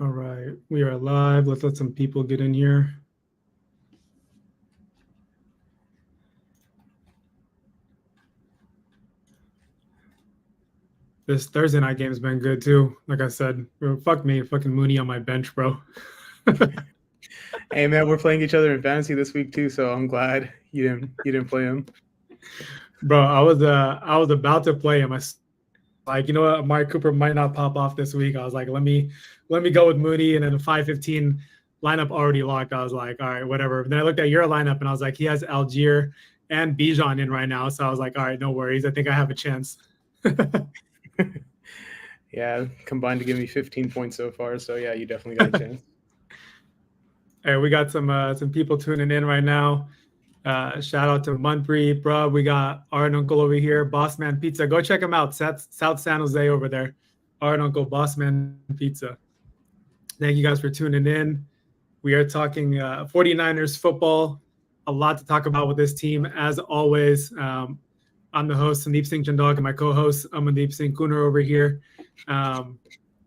All right, we are live. Let's let some people get in here. This Thursday night game has been good too. Like I said, bro, fuck me, fucking Mooney on my bench, bro. Hey man, we're playing each other in fantasy this week too, so I'm glad you didn't play him. Bro, I was about to play him. Like, you know what, Amari Cooper might not pop off this week. I was like, let me go with Mooney, and then the 5:15 lineup already locked. I was like, all right, whatever. Then I looked at your lineup and I was like, he has Algier and Bijan in right now. So I was like, all right, no worries. I think I have a chance. Yeah, combined to give me 15 points so far. So yeah, you definitely got a chance. Hey, we got some people tuning in right now. Shout out to Munpreet, bro. We got Art Uncle over here, Boss Man Pizza. Go check him out. South San Jose over there. Art Uncle, Boss Man Pizza. Thank you guys for tuning in. We are talking 49ers football. A lot to talk about with this team, as always. I'm the host, Sandeep Singh Chandog, and my co-host, Amandeep Singh Kunar over here.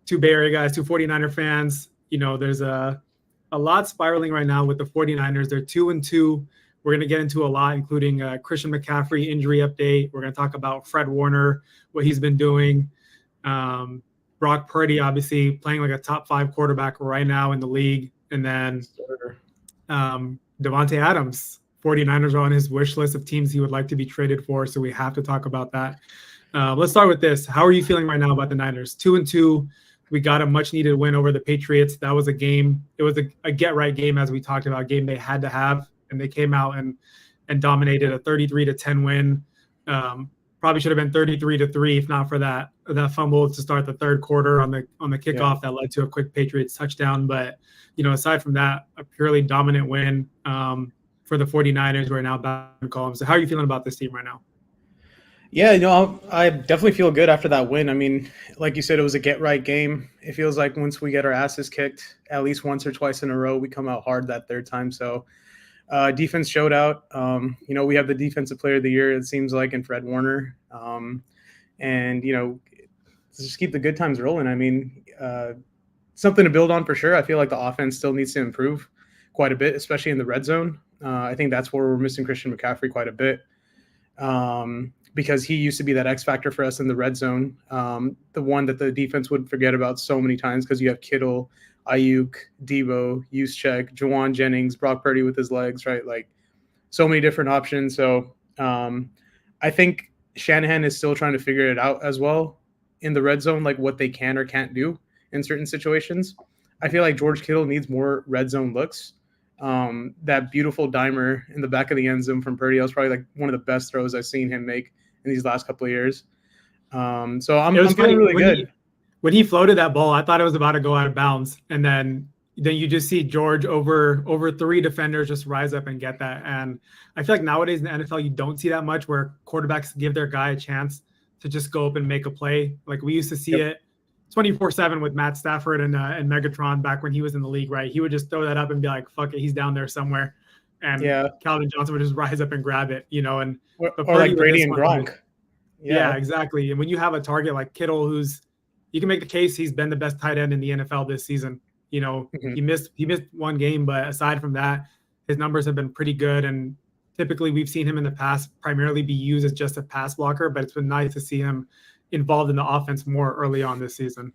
Two Bay Area guys, two 49er fans. You know, there's a lot spiraling right now with the 49ers. They're 2-2. We're going to get into a lot, including Christian McCaffrey injury update. We're going to talk about Fred Warner, what he's been doing. Brock Purdy, obviously, playing like a top 5 quarterback right now in the league. And then Davante Adams. 49ers are on his wish list of teams he would like to be traded for, so we have to talk about that. Let's start with this. How are you feeling right now about the Niners? 2-2. We got a much-needed win over the Patriots. That was a game. It was a get-right game, as we talked about, a game they had to have, and they came out and dominated a 33-10 win. Probably should have been 33-3 if not for that fumble to start the third quarter on the kickoff that led to a quick Patriots touchdown. But, you know, aside from that, a purely dominant win for the 49ers. We're now back in columns. So how are you feeling about this team right now? Yeah, you know, I definitely feel good after that win. I mean, like you said, it was a get-right game. It feels like once we get our asses kicked at least once or twice in a row, we come out hard that third time. So defense showed out. You know, we have the defensive player of the year, it seems like, in Fred Warner. And, you know, just keep the good times rolling. I mean, something to build on for sure. I feel like the offense still needs to improve quite a bit, especially in the red zone. I think that's where we're missing Christian McCaffrey quite a bit. Because he used to be that X factor for us in the red zone, the one that the defense would forget about so many times because you have Kittle, Ayuk, Debo, Juszczyk, Juwan Jennings, Brock Purdy with his legs, right? Like so many different options. So I think Shanahan is still trying to figure it out as well in the red zone, like what they can or can't do in certain situations. I feel like George Kittle needs more red zone looks. That beautiful dimer in the back of the end zone from Purdy, that was probably like one of the best throws I've seen him make in these last couple of years. So I'm feeling really good. When he floated that ball, I thought it was about to go out of bounds. And then you just see George over 3 defenders just rise up and get that. And I feel like nowadays in the NFL, you don't see that much where quarterbacks give their guy a chance to just go up and make a play. Like we used to see it 24/7 with Matt Stafford and Megatron back when he was in the league, right? He would just throw that up and be like, fuck it, he's down there somewhere. And Calvin Johnson would just rise up and grab it, you know, and or like Brady and Gronk. Yeah, exactly. And when you have a target like Kittle, you can make the case he's been the best tight end in the NFL this season. You know, he missed one game, but aside from that, his numbers have been pretty good. And typically we've seen him in the past primarily be used as just a pass blocker, but it's been nice to see him involved in the offense more early on this season.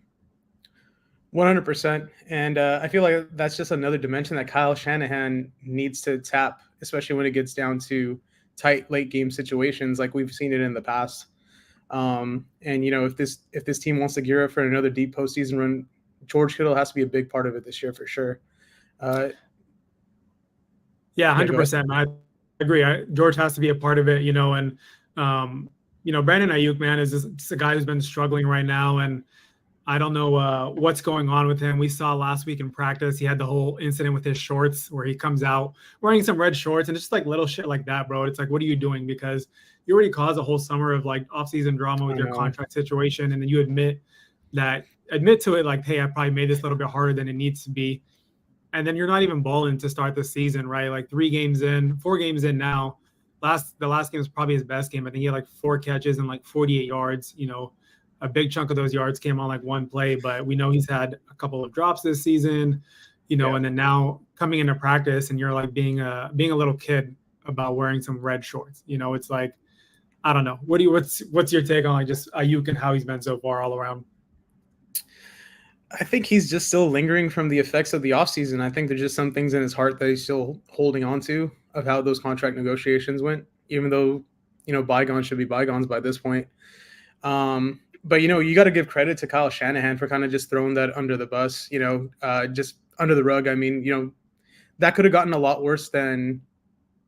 100%. And I feel like that's just another dimension that Kyle Shanahan needs to tap, especially when it gets down to tight late game situations like we've seen it in the past. And, you know, if this team wants to gear up for another deep postseason run, George Kittle has to be a big part of it this year for sure. Yeah, 100%. I agree. George has to be a part of it, you know, and, you know, Brandon Ayuk, man, is just a guy who's been struggling right now. And I don't know what's going on with him. We saw last week in practice, he had the whole incident with his shorts where he comes out wearing some red shorts and it's just like little shit like that, bro. It's like, what are you doing? Because you already caused a whole summer of like off-season drama with your contract situation. And then you admit to it, like, hey, I probably made this a little bit harder than it needs to be. And then you're not even balling to start the season, right? Like 4 games in now. The last game was probably his best game. I think he had like 4 catches and like 48 yards, you know. a big chunk of those yards came on like one play, but we know he's had a couple of drops this season, and then now coming into practice and you're like being a little kid about wearing some red shorts. It's like, I don't know. What's your take on like just Ayuk and how he's been so far all around? I think he's just still lingering from the effects of the offseason. I think there's just some things in his heart that he's still holding on to of how those contract negotiations went, even though, bygones should be bygones by this point. But, you got to give credit to Kyle Shanahan for kind of just throwing that under the bus, just under the rug. I mean, that could have gotten a lot worse than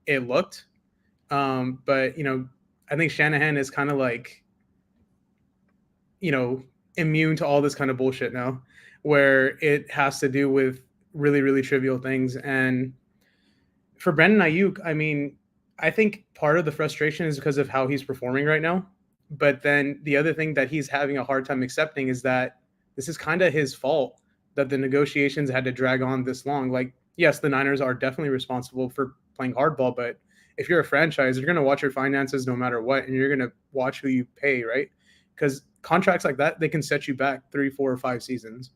it looked. But, I think Shanahan is kind of like, immune to all this kind of bullshit now, where it has to do with really, really trivial things. And for Brandon Ayuk, I mean, I think part of the frustration is because of how he's performing right now. But then the other thing that he's having a hard time accepting is that this is kind of his fault that the negotiations had to drag on this long. Like, yes, the Niners are definitely responsible for playing hardball, but if you're a franchise, you're going to watch your finances no matter what, and you're going to watch who you pay, right? Because contracts like that, they can set you back 3, 4, or 5 seasons.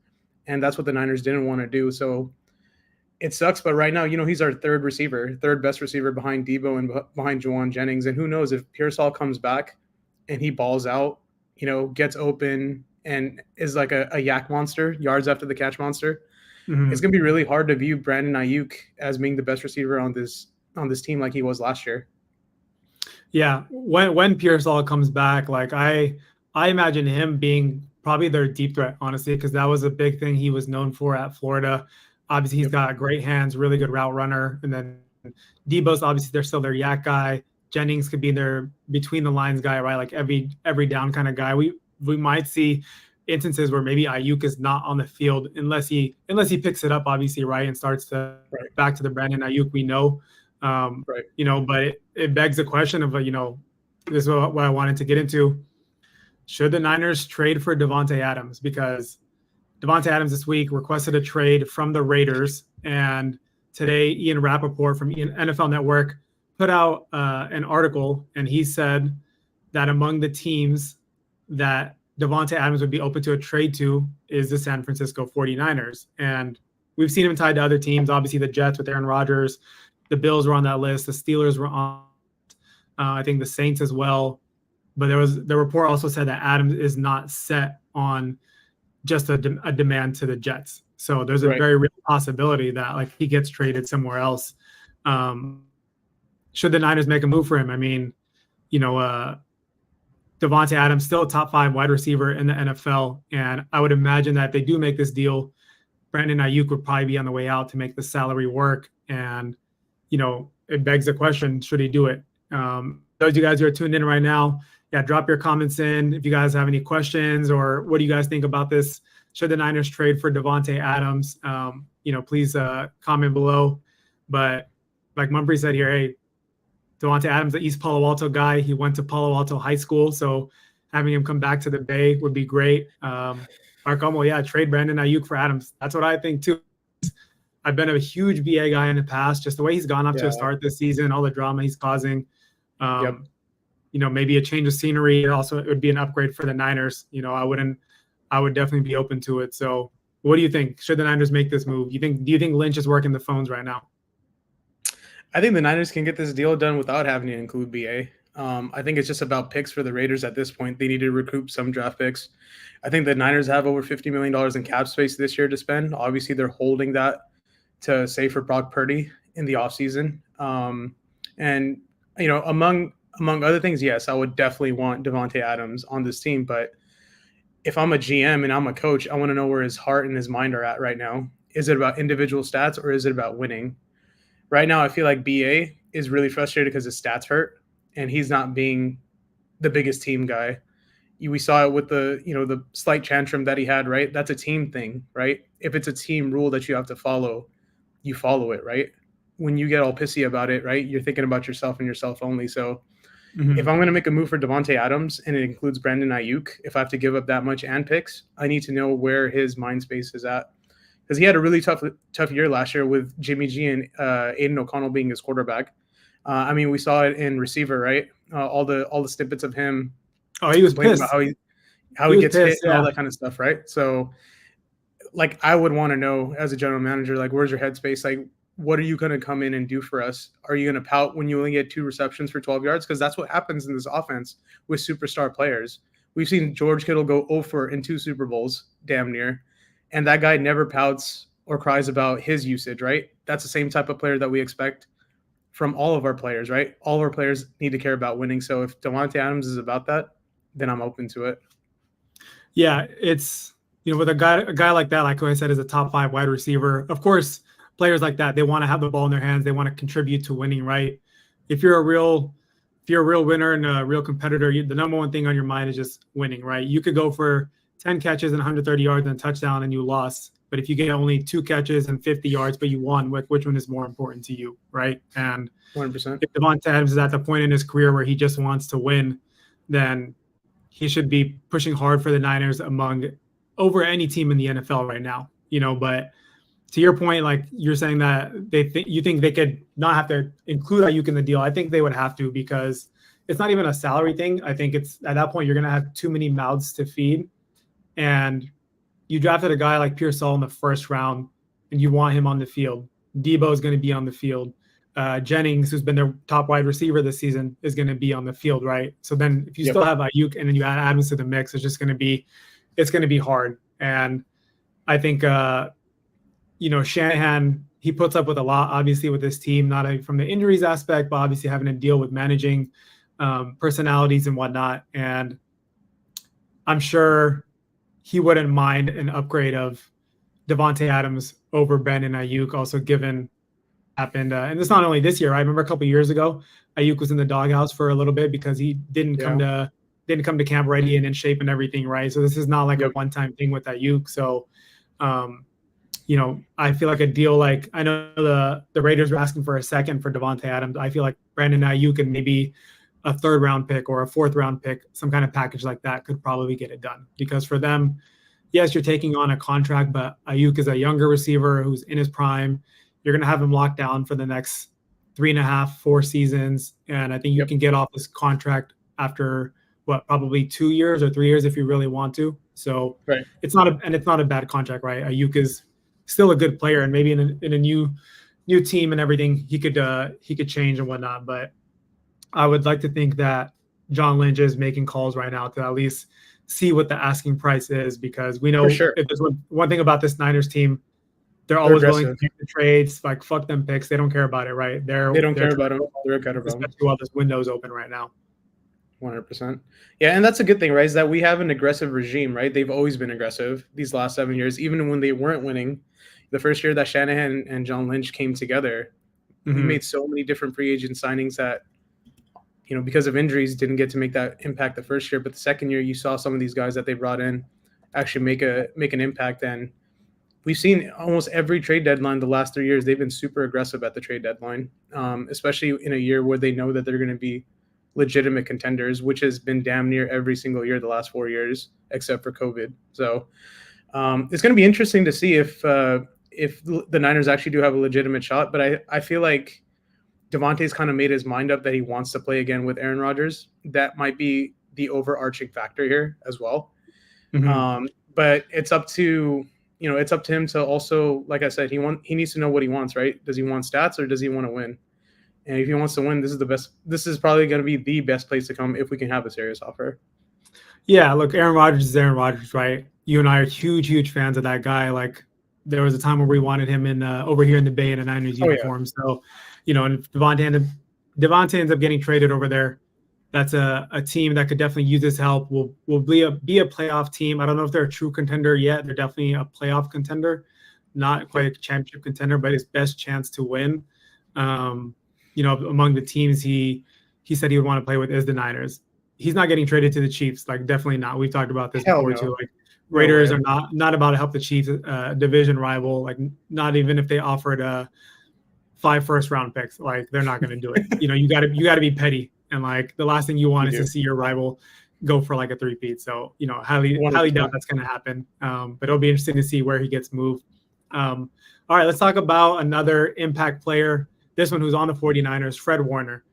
And that's what the Niners didn't want to do. So it sucks. But right now, he's our third best receiver behind Debo and behind Juwan Jennings. And who knows if Pearsall comes back and he balls out, gets open and is like a yak monster, yards after the catch monster. Mm-hmm. It's going to be really hard to view Brandon Ayuk as being the best receiver on this team like he was last year. Yeah. When Pearsall comes back, like I imagine him being probably their deep threat, honestly, because that was a big thing he was known for at Florida. Obviously, he's got great hands, really good route runner. And then Debo's obviously they're still their yak guy. Jennings could be their between the lines guy, right? Like every down kind of guy. We might see instances where maybe Ayuk is not on the field unless he picks it up, obviously, right, and starts to back to the Brandon Ayuk we know. But it begs the question of this is what I wanted to get into. Should the Niners trade for Davante Adams? Because Davante Adams this week requested a trade from the Raiders, and today Ian Rappaport from NFL Network put out an article, and he said that among the teams that Davante Adams would be open to a trade to is the San Francisco 49ers. And we've seen him tied to other teams, obviously the Jets with Aaron Rodgers. The Bills were on that list. The Steelers were on, I think the Saints as well. But the report also said that Adams is not set on just a demand to the Jets. So there's a very real possibility that like he gets traded somewhere else. Should the Niners make a move for him? I mean, Davante Adams still a top 5 wide receiver in the NFL, and I would imagine that if they do make this deal, Brandon Ayuk would probably be on the way out to make the salary work. And it begs the question: should he do it? Those of you guys who are tuned in right now, drop your comments in if you guys have any questions or what do you guys think about this? Should the Niners trade for Davante Adams? Please comment below. But like Mumphrey said here, hey, Davante Adams, the East Palo Alto guy, he went to Palo Alto High School, so having him come back to the Bay would be great. Arcomo, trade Brandon Ayuk for Adams. That's what I think too. I've been a huge BA guy in the past, just the way he's gone up to a start this season, all the drama he's causing. Maybe a change of scenery. Also, it would be an upgrade for the Niners. I would definitely be open to it. So what do you think? Should the Niners make this move? Do you think Lynch is working the phones right now? I think the Niners can get this deal done without having to include BA. I think it's just about picks for the Raiders at this point. They need to recoup some draft picks. I think the Niners have over $50 million in cap space this year to spend. Obviously, they're holding that to save for Brock Purdy in the offseason. Among other things, yes, I would definitely want Davante Adams on this team. But if I'm a GM and I'm a coach, I want to know where his heart and his mind are at right now. Is it about individual stats or is it about winning? Right now, I feel like BA is really frustrated because his stats hurt and he's not being the biggest team guy. We saw it with the slight tantrum that he had, right? That's a team thing, right? If it's a team rule that you have to follow, you follow it, right? When you get all pissy about it, right, you're thinking about yourself and yourself only. So if I'm going to make a move for Davante Adams and it includes Brandon Ayuk, if I have to give up that much and picks, I need to know where his mind space is at. Because he had a really tough year last year with Jimmy G and Aiden O'Connell being his quarterback. We saw it in receiver, right? All the snippets of him. Oh, he was pissed. About how how He he was gets hit, pissed. and all Yeah. that kind of stuff, right? So, like, I would want to know as a general manager, like, where's your headspace? Like, what are you going to come in and do for us? Are you going to pout when you only get 2 receptions for 12 yards? Because that's what happens in this offense with superstar players. We've seen George Kittle go 0 for in 2 Super Bowls, damn near, and that guy never pouts or cries about his usage, right? That's the same type of player that we expect from all of our players, right? All of our players need to care about winning. So if Davante Adams is about that, then I'm open to it. Yeah, it's with a guy like that, like I said, is a top 5 wide receiver. Of course, players like that, they want to have the ball in their hands. They want to contribute to winning, right? If you're a real winner and a real competitor, the number one thing on your mind is just winning, right? You could go for 10 catches and 130 yards and a touchdown and you lost. But if you get only 2 catches and 50 yards, but you won, which one is more important to you, right? And 100%. if Davante Adams is at the point in his career where he just wants to win, then he should be pushing hard for the Niners over any team in the NFL right now. But to your point, like you're saying that you think they could not have to include Ayuk in the deal. I think they would have to, because it's not even a salary thing. I think it's at that point you're going to have too many mouths to feed, and you drafted a guy like Pearsall in the first round, and you want him on the field. Debo is going to be on the field. Jennings, who's been their top wide receiver this season, is going to be on the field, right? So then if you still have Ayuk and then you add Adams to the mix, it's going to be hard. And I think, Shanahan, he puts up with a lot, obviously, with this team, not from the injuries aspect, but obviously having to deal with managing personalities and whatnot. And I'm sure he wouldn't mind an upgrade of Davante Adams over Ben and Ayuk, also given happened. And it's not only this year. I remember a couple of years ago, Ayuk was in the doghouse for a little bit because he didn't come to camp ready and in shape and everything, right? So this is not like a one-time thing with Ayuk. So, I feel like a deal like, I know the Raiders were asking for a second for Davante Adams. I feel like Brandon Ayuk and maybe a 3rd round pick or a 4th round pick, some kind of package like that could probably get it done. Because for them, yes, you're taking on a contract, but Ayuk is a younger receiver who's in his prime. You're going to have him locked down for the next 3.5, 4 seasons. And I think you can get off this contract after probably 2 years or 3 years if you really want to. So it's not a bad contract, right? Ayuk is still a good player, and maybe in a new team and everything, he could change and whatnot. But I would like to think that John Lynch is making calls right now to at least see what the asking price is, because we know if there's one thing about this Niners team, they're always willing to make the trades. Like, fuck them picks. They don't care about it, right? They don't care about them. They're kind of especially while this window's open right now. 100%. Yeah, and that's a good thing, right? Is that we have an aggressive regime, right? They've always been aggressive these last 7 years, even when they weren't winning. The first year that Shanahan and John Lynch came together, we made so many different free agent signings that, because of injuries, didn't get to make that impact the first year. But the second year, you saw some of these guys that they brought in actually make an impact. And we've seen almost every trade deadline the last 3 years, they've been super aggressive at the trade deadline, especially in a year where they know that they're going to be legitimate contenders, which has been damn near every single year the last 4 years, except for COVID. So it's going to be interesting to see if the Niners actually do have a legitimate shot. But I feel like Davante's kind of made his mind up that he wants to play again with Aaron Rodgers. That might be the overarching factor here as well. But it's up to him to also, like I said, he needs to know what he wants, right? Does he want stats or does he want to win? And if he wants to win, this is probably going to be the best place to come if we can have a serious offer. Yeah, look, Aaron Rodgers is Aaron Rodgers, right? You and I are huge fans of that guy. Like, there was a time where we wanted him in over here in the Bay in a Niners uniform. So, and if Davante ends up getting traded over there, that's a team that could definitely use his help. Will be a playoff team. I don't know if they're a true contender yet. They're definitely a playoff contender, not quite a championship contender, but his best chance to win. Among the teams he said he would want to play with is the Niners. He's not getting traded to the Chiefs. Like, definitely not. We've talked about this before too. Like, Raiders are not about to help the Chiefs, division rival. Like, not even if they offered 5 first-round picks. Like, they're not going to do it. You got to be petty, and like the last thing you want is to see your rival go for like a 3-peat. So highly doubt that's going to happen. But it'll be interesting to see where he gets moved. All right, let's talk about another impact player. This one who's on the 49ers, Fred Warner.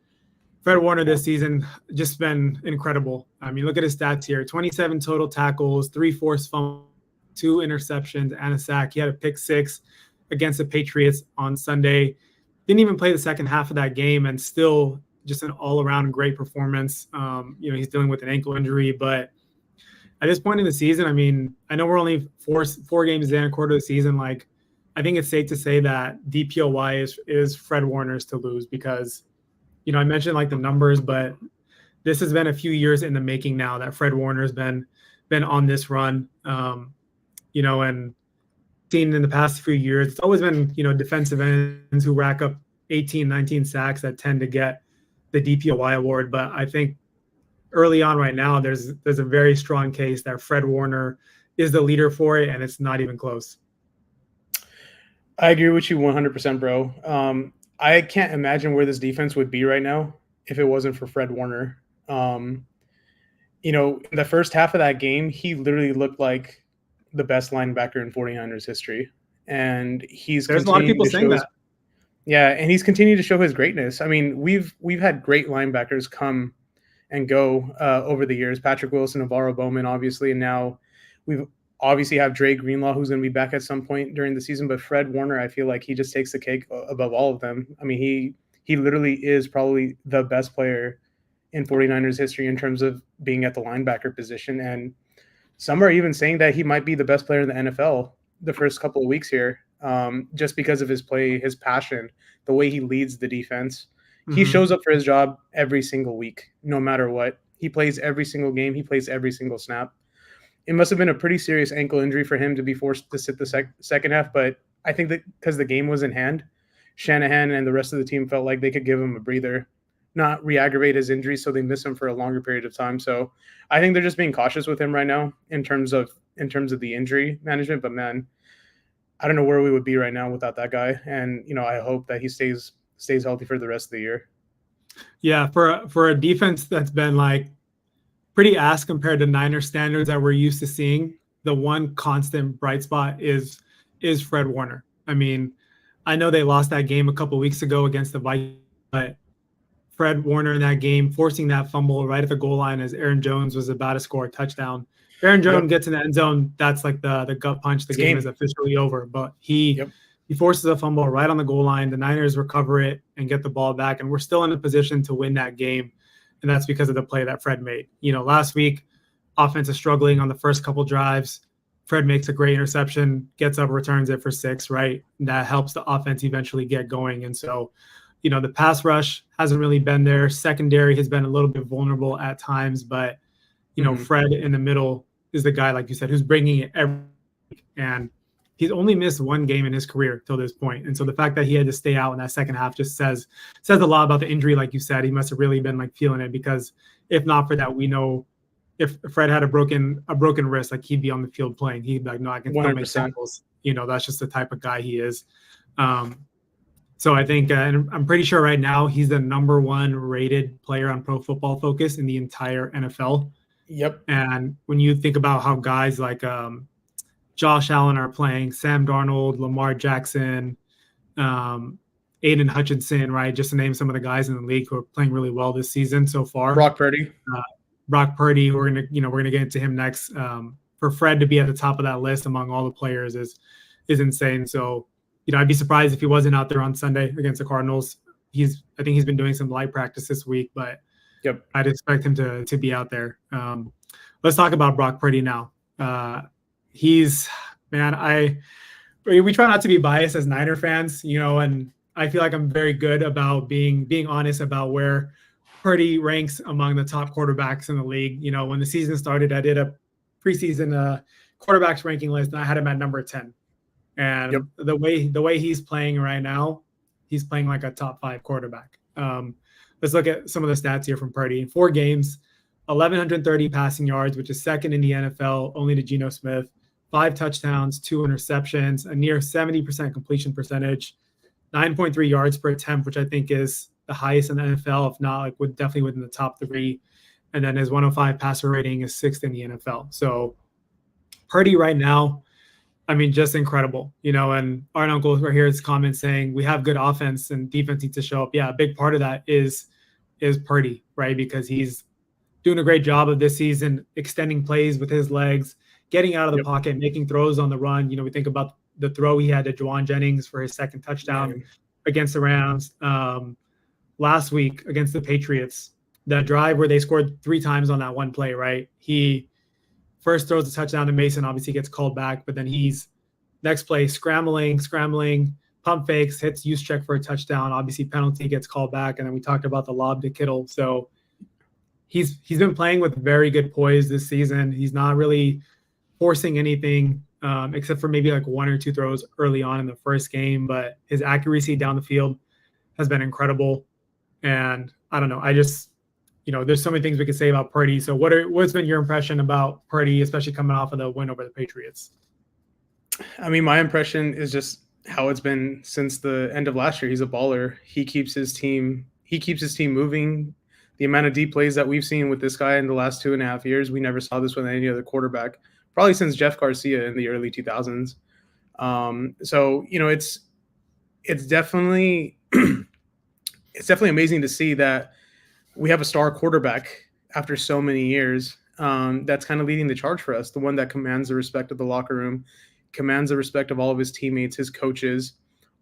Fred Warner this season just been incredible. I mean, look at his stats here: 27 total tackles, 3 forced fumbles, 2 interceptions, and a sack. He had a pick 6 against the Patriots on Sunday. Didn't even play the second half of that game, and still just an all-around great performance. He's dealing with an ankle injury, but at this point in the season, I mean, I know we're only four games in, a quarter of the season. Like, I think it's safe to say that DPOY is Fred Warner's to lose because, I mentioned like the numbers, but this has been a few years in the making now that Fred Warner's been on this run. And seen in the past few years, it's always been, defensive ends who rack up 18, 19 sacks that tend to get the DPOY award. But I think early on right now, there's a very strong case that Fred Warner is the leader for it, and it's not even close. I agree with you 100%, bro. I can't imagine where this defense would be right now if it wasn't for Fred Warner. In the first half of that game, he literally looked like the best linebacker in 49ers history. And there's a lot of people saying that. Yeah, and he's continued to show his greatness. I mean, we've had great linebackers come and go over the years. Patrick Wilson, Navarro Bowman, obviously, and now we've obviously have Dre Greenlaw, who's going to be back at some point during the season. But Fred Warner, I feel like he just takes the cake above all of them. I mean, he literally is probably the best player in 49ers history in terms of being at the linebacker position. And some are even saying that he might be the best player in the NFL the first couple of weeks here, just because of his play, his passion, the way he leads the defense. Mm-hmm. He shows up for his job every single week, no matter what. He plays every single game. He plays every single snap. It must have been a pretty serious ankle injury for him to be forced to sit the second half, but I think that because the game was in hand, Shanahan and the rest of the team felt like they could give him a breather, not re-aggravate his injury, so they miss him for a longer period of time. So I think they're just being cautious with him right now in terms of the injury management. But man, I don't know where we would be right now without that guy. And I hope that he stays healthy for the rest of the year. Yeah, for a defense that's been like pretty ass compared to Niner standards that we're used to seeing, the one constant bright spot is Fred Warner. I mean, I know they lost that game a couple weeks ago against the Vikings, but Fred Warner in that game, forcing that fumble right at the goal line as Aaron Jones was about to score a touchdown. Aaron Jones gets in the end zone. That's like the gut punch. The game is officially over. But he forces a fumble right on the goal line. The Niners recover it and get the ball back, and we're still in a position to win that game. And that's because of the play that Fred made. Last week, offense is struggling on the first couple drives. Fred makes a great interception, gets up, returns it for 6, right? And that helps the offense eventually get going. And so, the pass rush hasn't really been there. Secondary has been a little bit vulnerable at times, but, Fred in the middle is the guy, like you said, who's bringing it every week. And he's only missed one game in his career till this point. And so the fact that he had to stay out in that second half just says a lot about the injury. Like you said, he must have really been like feeling it, because if not for that, we know if Fred had a broken wrist, like he'd be on the field playing. He'd be like, no, I can still make tackles. That's just the type of guy he is. So I think, and I'm pretty sure right now he's the number 1 rated player on Pro Football Focus in the entire NFL. Yep. And when you think about how guys like Josh Allen are playing, Sam Darnold, Lamar Jackson, Aiden Hutchinson, right? Just to name some of the guys in the league who are playing really well this season so far. Brock Purdy. We're gonna get into him next. For Fred to be at the top of that list among all the players is insane. So, I'd be surprised if he wasn't out there on Sunday against the Cardinals. I think he's been doing some light practice this week, but I'd expect him to be out there. Let's talk about Brock Purdy now. We try not to be biased as Niner fans, and I feel like I'm very good about being honest about where Purdy ranks among the top quarterbacks in the league. When the season started, I did a preseason quarterbacks ranking list, and I had him at number 10. And the way he's playing right now, he's playing like a top 5 quarterback. Let's look at some of the stats here from Purdy. In 4 games, 1,130 passing yards, which is second in the NFL, only to Geno Smith. 5 touchdowns, 2 interceptions, a near 70% completion percentage, 9.3 yards per attempt, which I think is the highest in the NFL, if not definitely within the top 3. And then his 105 passer rating is 6th in the NFL. So Purdy right now, I mean, just incredible, and our uncle right here is comment saying we have good offense and defense needs to show up. Yeah, a big part of that is is Purdy, right? Because he's doing a great job of this season, extending plays with his legs, getting out of the pocket, making throws on the run. We think about the throw he had to Juwan Jennings for his second touchdown against the Rams. Last week against the Patriots, that drive where they scored 3 times on that one play, right? He first throws a touchdown to Mason, obviously gets called back, but then he's next play scrambling, pump fakes, hits use check for a touchdown, obviously penalty, gets called back, and then we talked about the lob to Kittle. So he's been playing with very good poise this season. He's not really forcing anything except for maybe like 1 or 2 throws early on in the first game, but his accuracy down the field has been incredible. And I don't know, I just, there's so many things we could say about Purdy. So what's been your impression about Purdy, especially coming off of the win over the Patriots? I mean, my impression is just how it's been since the end of last year. He's a baller. He keeps his team moving. The amount of deep plays that we've seen with this guy in the last 2.5 years, we never saw this with any other quarterback, probably since Jeff Garcia in the early 2000s. So, it's definitely it's definitely amazing to see that we have a star quarterback after so many years that's kind of leading the charge for us, the one that commands the respect of the locker room, commands the respect of all of his teammates, his coaches,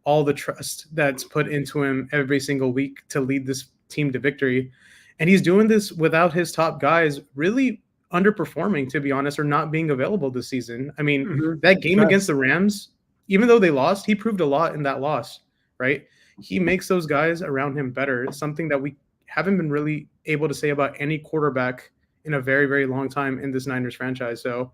all the trust that's put into him every single week to lead this team to victory. And he's doing this without his top guys really underperforming, to be honest, or not being available this season. I mean, that game against the Rams, even though they lost, he proved a lot in that loss, right? He makes those guys around him better. It's something that we haven't been really able to say about any quarterback in a very, very long time in this Niners franchise. So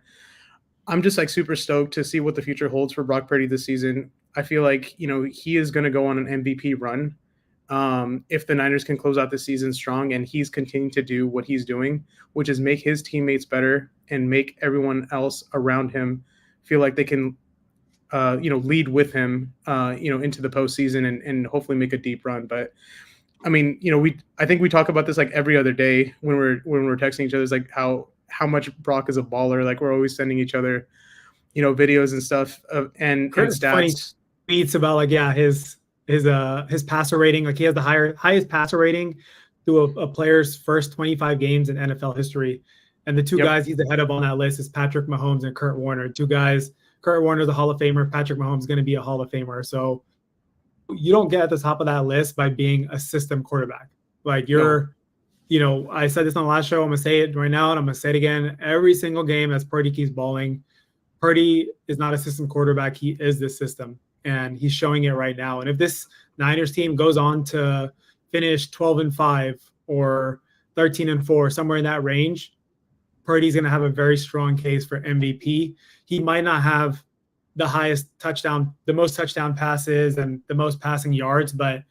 I'm just super stoked to see what the future holds for Brock Purdy this season. I feel like, he is going to go on an MVP run if the Niners can close out the season strong, and he's continuing to do what he's doing, which is make his teammates better and make everyone else around him feel like they can lead with him, into the postseason and hopefully make a deep run. But I mean, I think we talk about this like every other day when we're texting each other, is like how much Brock is a baller. Like we're always sending each other, videos and stuff and stats. Funny tweets about like, his passer rating. Like he has the highest passer rating through a player's first 25 games in NFL history. And the 2 guys he's ahead of on that list is Patrick Mahomes and Kurt Warner. 2 guys. Kurt Warner's a Hall of Famer. Patrick Mahomes is going to be a Hall of Famer. So you don't get at the top of that list by being a system quarterback. Like I said this on the last show. I'm going to say it right now, and I'm going to say it again. Every single game as Purdy keeps balling, Purdy is not a system quarterback. He is the system, and he's showing it right now. And if this Niners team goes on to finish 12-5 or 13-4, somewhere in that range, Purdy's going to have a very strong case for MVP. He might not have the most touchdown passes and the most passing yards, but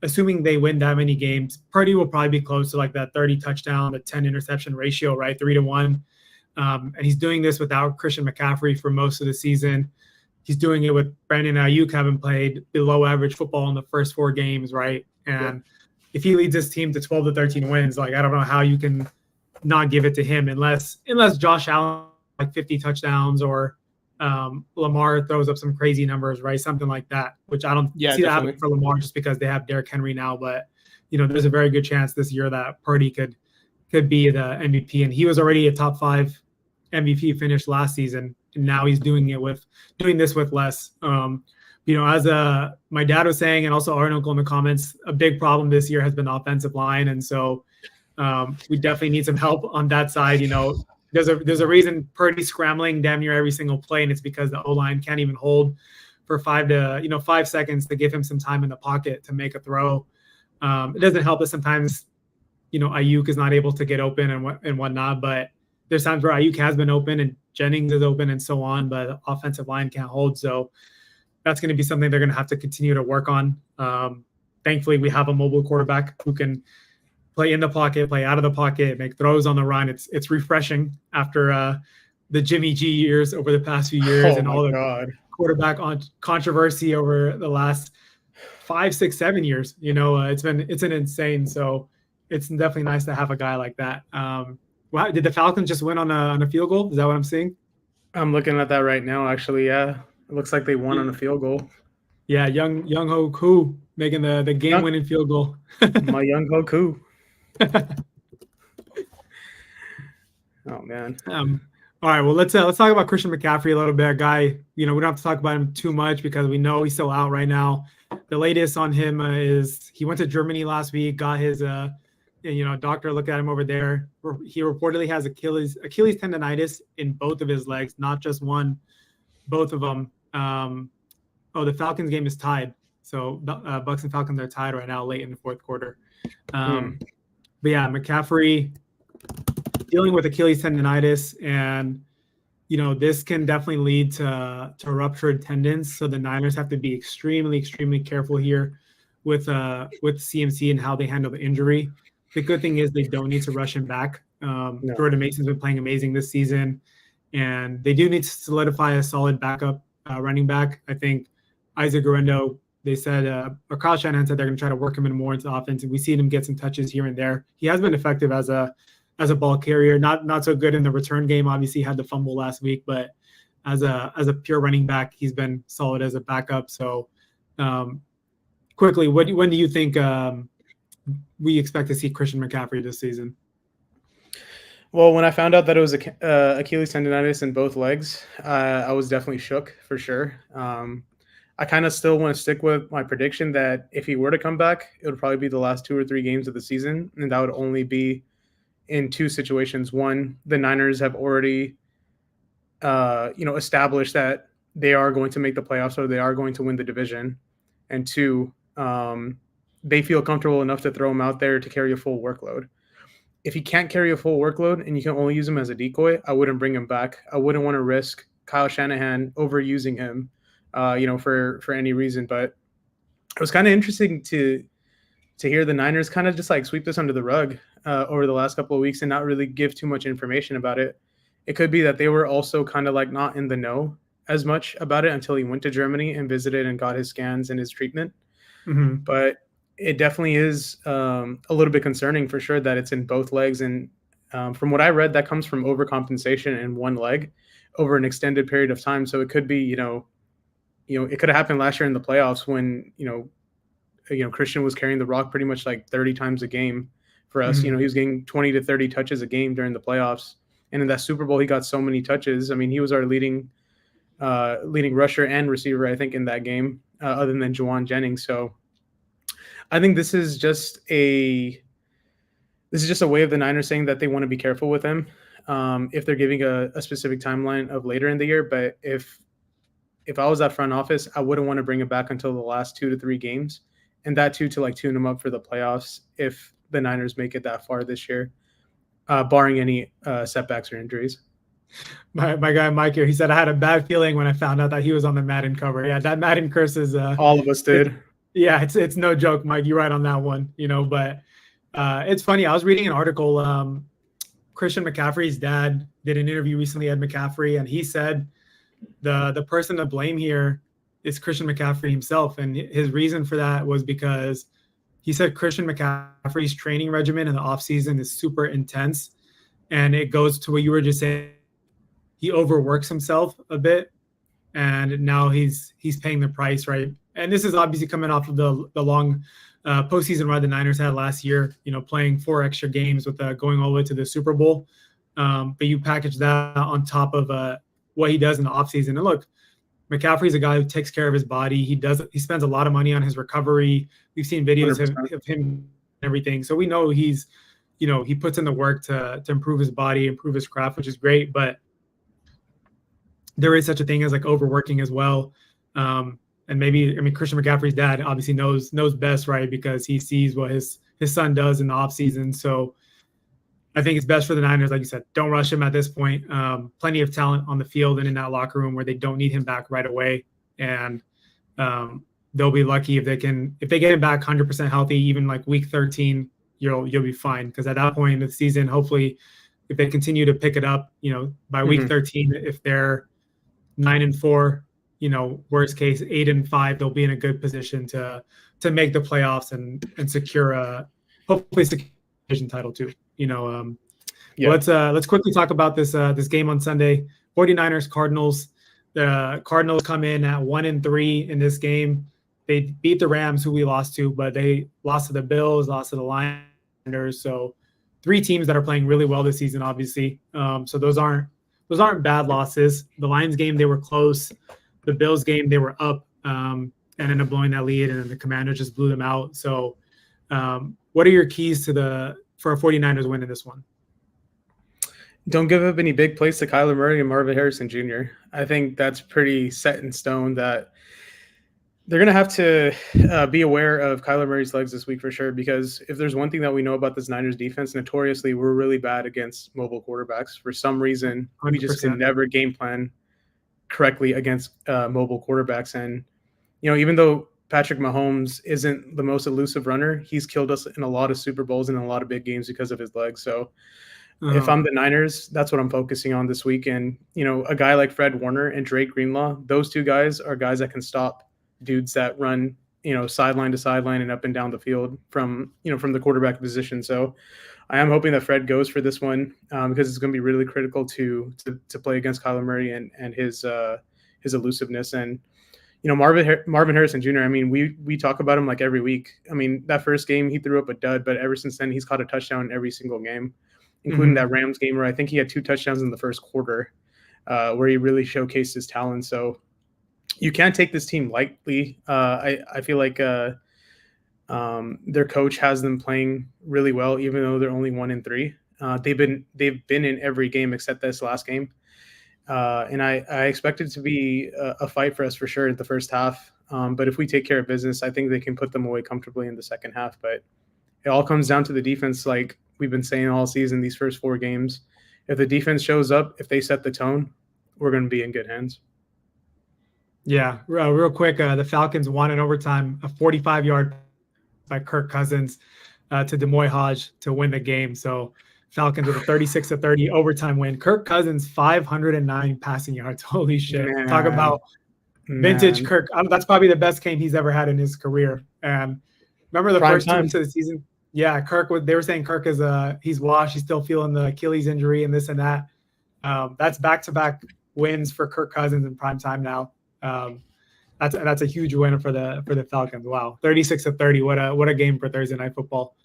assuming they win that many games, Purdy will probably be close to like that 30 touchdown to 10 interception ratio, right? 3-1. And he's doing this without Christian McCaffrey for most of the season. He's doing it with Brandon Ayuk having played below average football in the first 4 games, right? And if he leads his team to 12-13 wins, like I don't know how you can not give it to him unless Josh Allen like 50 touchdowns or Lamar throws up some crazy numbers, right? Something like that, which I don't see that happening for Lamar just because they have Derrick Henry now. But, there's a very good chance this year that Purdy could be the MVP. And he was already a top 5 MVP finish last season. And now he's doing this with less. As my dad was saying, and also our uncle in the comments, a big problem this year has been offensive line. And so we definitely need some help on that side. There's a reason Purdy's scrambling damn near every single play, and it's because the O-line can't even hold for 5 seconds to give him some time in the pocket to make a throw. It doesn't help that sometimes, Ayuk is not able to get open and whatnot, but there's times where Ayuk has been open and Jennings is open and so on, but the offensive line can't hold. So that's going to be something they're going to have to continue to work on. Thankfully, we have a mobile quarterback who can play in the pocket, play out of the pocket, make throws on the run. It's refreshing after the Jimmy G years over the past few years and all the quarterback controversy over the last 5, 6, 7 years. It's been insane. So it's definitely nice to have a guy like that. Wow, did the Falcons just win on a field goal? Is that what I'm seeing? I'm looking at that right now. Actually, yeah, it looks like they won on a field goal. Yeah, Young Ho Koo making the game-winning field goal. My Young Ho Koo. Oh man. All right. Well, let's talk about Christian McCaffrey a little bit. A guy, we don't have to talk about him too much because we know he's still out right now. The latest on him is he went to Germany last week, got his doctor look at him over there. He reportedly has Achilles tendonitis in both of his legs, not just one, both of them. The Falcons game is tied, so Bucks and Falcons are tied right now, late in the fourth quarter. But yeah, McCaffrey dealing with Achilles tendonitis, and this can definitely lead to ruptured tendons. So the Niners have to be extremely, extremely careful here with CMC and how they handle the injury. The good thing is they don't need to rush him back. No. Jordan Mason's been playing amazing this season, and they do need to solidify a solid backup running back. I think Isaac Guerrero, they said, or Kyle Shanahan said they're going to try to work him in more into offense, and we see him get some touches here and there. He has been effective as a ball carrier, not so good in the return game. Obviously, he had the fumble last week, but as a pure running back, he's been solid as a backup. So, quickly, when do you think we expect to see Christian McCaffrey this season? Well, when I found out that it was Achilles tendonitis in both legs, I was definitely shook for sure. I kind of still want to stick with my prediction that if he were to come back, it would probably be the last 2 or 3 games of the season, and that would only be in 2 situations. One, the Niners have already, established that they are going to make the playoffs or they are going to win the division. And 2, they feel comfortable enough to throw him out there to carry a full workload. If he can't carry a full workload and you can only use him as a decoy, I wouldn't bring him back. I wouldn't want to risk Kyle Shanahan overusing him, for any reason. But it was kind of interesting to hear the Niners kind of just like sweep this under the rug over the last couple of weeks and not really give too much information about it. It could be that they were also kind of like not in the know as much about it until he went to Germany and visited and got his scans and his treatment. Mm-hmm. But it definitely is a little bit concerning for sure that it's in both legs. And from what I read, that comes from overcompensation in one leg over an extended period of time. So it could be, it could have happened last year in the playoffs when, Christian was carrying the rock pretty much like 30 times a game for us. Mm-hmm. He was getting 20 to 30 touches a game during the playoffs. And in that Super Bowl, he got so many touches. I mean, he was our leading rusher and receiver, I think, in that game, other than Juwan Jennings. So I think this is just a way of the Niners saying that they want to be careful with him if they're giving a specific timeline of later in the year. But if I was that front office, I wouldn't want to bring him back until the last 2 to 3 games, and that too to like tune him up for the playoffs if the Niners make it that far this year, barring any setbacks or injuries. My guy Mike here, he said, I had a bad feeling when I found out that he was on the Madden cover. Yeah, that Madden curse is all of us did. It's no joke, Mike. You're right on that one, but it's funny. I was reading an article. Christian McCaffrey's dad did an interview recently at McCaffrey, and he said the person to blame here is Christian McCaffrey himself. And his reason for that was because he said Christian McCaffrey's training regimen in the offseason is super intense. And it goes to what you were just saying. He overworks himself a bit, and now he's paying the price, right? And this is obviously coming off of the long postseason run the Niners had last year, playing 4 extra games with going all the way to the Super Bowl. But you package that on top of what he does in the offseason. And look, McCaffrey's a guy who takes care of his body. He spends a lot of money on his recovery. We've seen videos of him and everything. So we know he puts in the work to improve his body, improve his craft, which is great. But there is such a thing as like overworking as well. And Christian McCaffrey's dad obviously knows best, right? Because he sees what his son does in the offseason. So I think it's best for the Niners, like you said, don't rush him at this point. Plenty of talent on the field and in that locker room where they don't need him back right away. And they'll be lucky if they get him back 100% healthy, even like week 13, you'll be fine. Because at that point in the season, hopefully, if they continue to pick it up, by week 13, if they're 9-4, worst case 8-5, they'll be in a good position to make the playoffs and secure hopefully secure a division title too. Let's quickly talk about this game on Sunday. 49ers-Cardinals. The Cardinals come in at 1-3 in this game. They beat the Rams, who we lost to, but they lost to the Bills, lost to the Lions, So 3 teams that are playing really well this season, obviously. So those aren't bad losses. The Lions game, they were close. The Bills game, they were up and ended up blowing that lead, and then the Commanders just blew them out. So what are your keys for a 49ers win in this one? Don't give up any big plays to Kyler Murray and Marvin Harrison Jr. I think that's pretty set in stone that they're going to have to be aware of Kyler Murray's legs this week for sure, because if there's one thing that we know about this Niners defense, notoriously, we're really bad against mobile quarterbacks. For some reason, 100%. We just can never game plan correctly against mobile quarterbacks. And, even though Patrick Mahomes isn't the most elusive runner, he's killed us in a lot of Super Bowls and in a lot of big games because of his legs. So if I'm the Niners, that's what I'm focusing on this week. And, a guy like Fred Warner and Drake Greenlaw, those 2 guys are guys that can stop dudes that run, sideline to sideline and up and down the field from the quarterback position. So I am hoping that Fred goes for this one because it's going to be really critical to play against Kyler Murray and his elusiveness. And, Marvin Harrison Jr., I mean, we talk about him like every week. I mean, that first game he threw up a dud, but ever since then he's caught a touchdown in every single game, including that Rams game where I think he had 2 touchdowns in the first quarter where he really showcased his talent. So you can't take this team lightly. I feel like their coach has them playing really well, even though they're only 1-3. They've been in every game except this last game. And I expect it to be a fight for us for sure in the first half. But if we take care of business, I think they can put them away comfortably in the second half. But it all comes down to the defense, like we've been saying all season, these first 4 games. If the defense shows up, if they set the tone, we're going to be in good hands. Yeah, real quick, the Falcons won in overtime, a 45-yard by Kirk Cousins to DeMoy Hodge to win the game. So Falcons with a 36-30 overtime win. Kirk Cousins, 509 passing yards. Holy shit. Man. Talk about vintage Kirk. That's probably the best game he's ever had in his career. And remember the first 2 weeks of the season? Yeah, they were saying Kirk is he's washed. He's still feeling the Achilles injury and this and that. That's back-to-back wins for Kirk Cousins in prime time now. That's a huge win for the Falcons. Wow, 36-30. What a game for Thursday Night Football.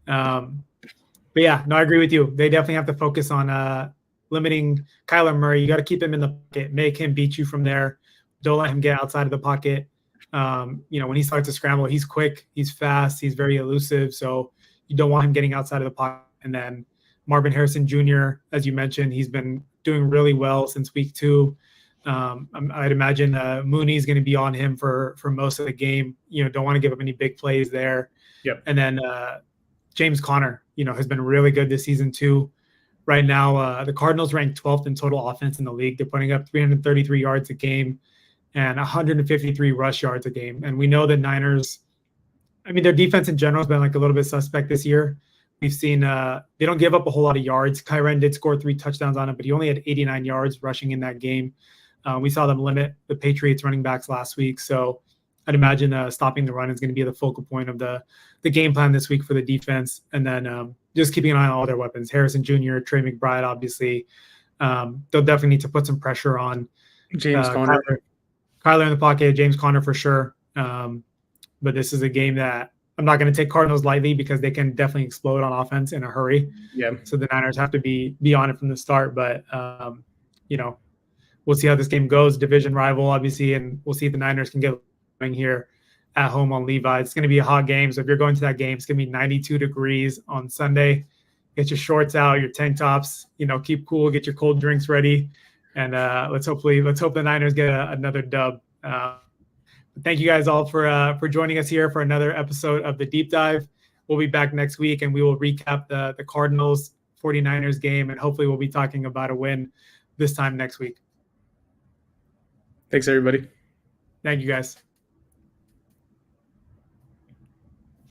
But yeah, no, I agree with you. They definitely have to focus on limiting Kyler Murray. You got to keep him in the pocket, make him beat you from there. Don't let him get outside of the pocket. When he starts to scramble, he's quick, he's fast, he's very elusive. So you don't want him getting outside of the pocket. And then Marvin Harrison Jr., as you mentioned, he's been doing really well since week 2. I'd imagine Mooney's going to be on him for most of the game. Don't want to give up any big plays there. Yep. And then James Conner, has been really good this season too. Right now, the Cardinals rank 12th in total offense in the league. They're putting up 333 yards a game and 153 rush yards a game. And we know the Niners, their defense in general has been like a little bit suspect this year. We've seen they don't give up a whole lot of yards. Kyren did score 3 touchdowns on it, but he only had 89 yards rushing in that game. We saw them limit the Patriots running backs last week. So I'd imagine stopping the run is going to be the focal point of the game plan this week for the defense. And then just keeping an eye on all their weapons. Harrison Jr., Trey McBride, obviously. They'll definitely need to put some pressure on James Conner. Kyler in the pocket, James Conner for sure. But this is a game that I'm not going to take Cardinals lightly because they can definitely explode on offense in a hurry. Yeah. So the Niners have to be on it from the start. But, we'll see how this game goes. Division rival, obviously, and we'll see if the Niners can get going here at home on Levi. It's going to be a hot game. So if you're going to that game, it's going to be 92 degrees on Sunday. Get your shorts out, your tank tops, keep cool, get your cold drinks ready. And let's hope the Niners get another dub. Thank you guys all for joining us here for another episode of the Deep Dive. We'll be back next week and we will recap the Cardinals 49ers game. And hopefully we'll be talking about a win this time next week. Thanks, everybody. Thank you, guys.